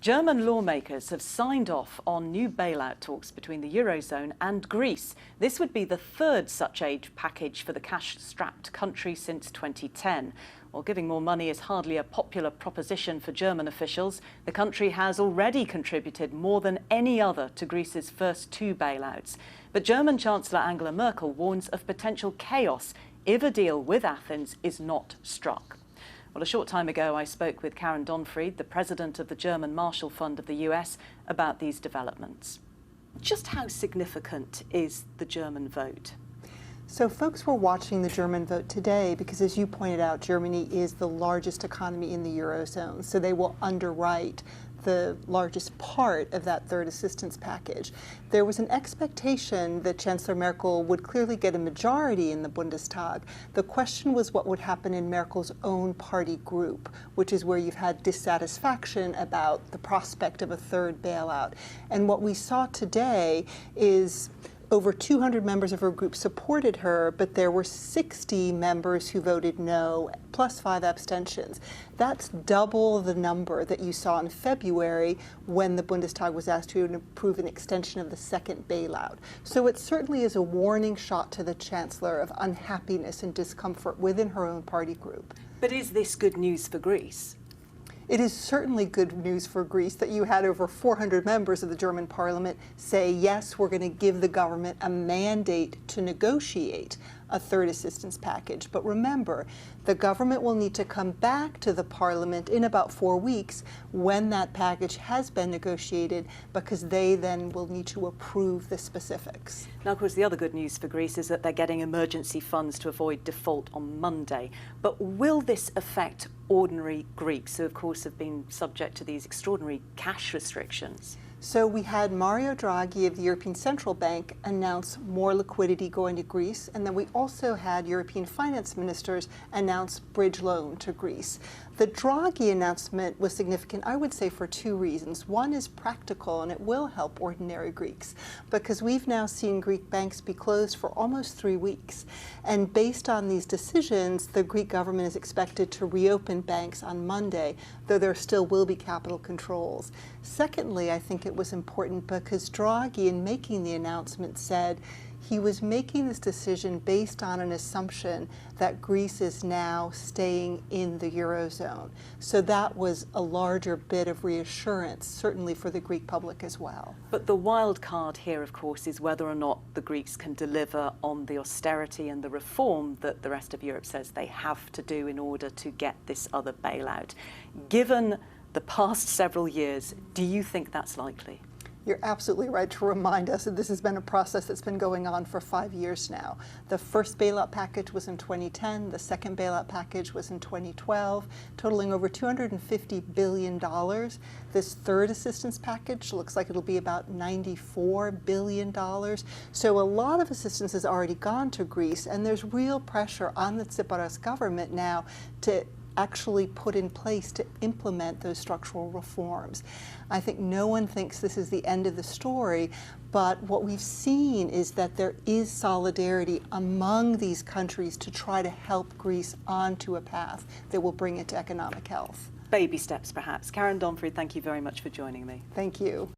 German lawmakers have signed off on new bailout talks between the Eurozone and Greece. This would be the third such aid package for the cash-strapped country since 2010. While giving more money is hardly a popular proposition for German officials, the country has already contributed more than any other to Greece's first two bailouts. But German Chancellor Angela Merkel warns of potential chaos if a deal with Athens is not struck. Well, a short time ago, I spoke with Donfried, the president of the German Marshall Fund of the US, about these developments. Just how significant is the German vote? So folks were watching the German vote today because, as you pointed out, Germany is the largest economy in the Eurozone, so they will underwrite the largest part of that third assistance package. There was an expectation that Chancellor Merkel would clearly get a majority in the Bundestag. The question was what would happen in Merkel's own party group, which is where you've had dissatisfaction about the prospect of a third bailout. And what we saw today is over 200 members of her group supported her, but there were 60 members who voted no, plus 5 abstentions. That's double the number that you saw in February when the Bundestag was asked to approve an extension of the second bailout. So it certainly is a warning shot to the Chancellor of unhappiness and discomfort within her own party group. But is this good news for Greece? It is certainly good news for Greece that you had over 400 members of the German parliament say, yes, we're going to give the government a mandate to negotiate a third assistance package. But remember, the government will need to come back to the parliament in about 4 weeks when that package has been negotiated, because they then will need to approve the specifics. Now, of course, the other good news for Greece is that they're getting emergency funds to avoid default on Monday. But will this affect ordinary Greeks who, of course, have been subject to these extraordinary cash restrictions? So we had Mario Draghi of the European Central Bank announce more liquidity going to Greece, and then we also had European finance ministers announce bridge loan to Greece. The Draghi announcement was significant, I would say, for 2 reasons. One is practical, and it will help ordinary Greeks, because we've now seen Greek banks be closed for almost 3 weeks. And based on these decisions, the Greek government is expected to reopen banks on Monday, though there still will be capital controls. Secondly, I think it was important because Draghi, in making the announcement, said he was making this decision based on an assumption that Greece is now staying in the Eurozone. So that was a larger bit of reassurance, certainly for the Greek public as well. But the wild card here, of course, is whether or not the Greeks can deliver on the austerity and the reform that the rest of Europe says they have to do in order to get this other bailout. Given the past several years, do you think that's likely? You're absolutely right to remind us that this has been a process that's been going on for 5 years now. The first bailout package was in 2010. The second bailout package was in 2012, totaling over $250 billion. This third assistance package looks like it'll be about $94 billion. So a lot of assistance has already gone to Greece, and there's real pressure on the Tsipras government now to actually put in place to implement those structural reforms. I think no one thinks this is the end of the story, but what we've seen is that there is solidarity among these countries to try to help Greece onto a path that will bring it to economic health. Baby steps, perhaps. Donfried, thank you very much for joining me. Thank you.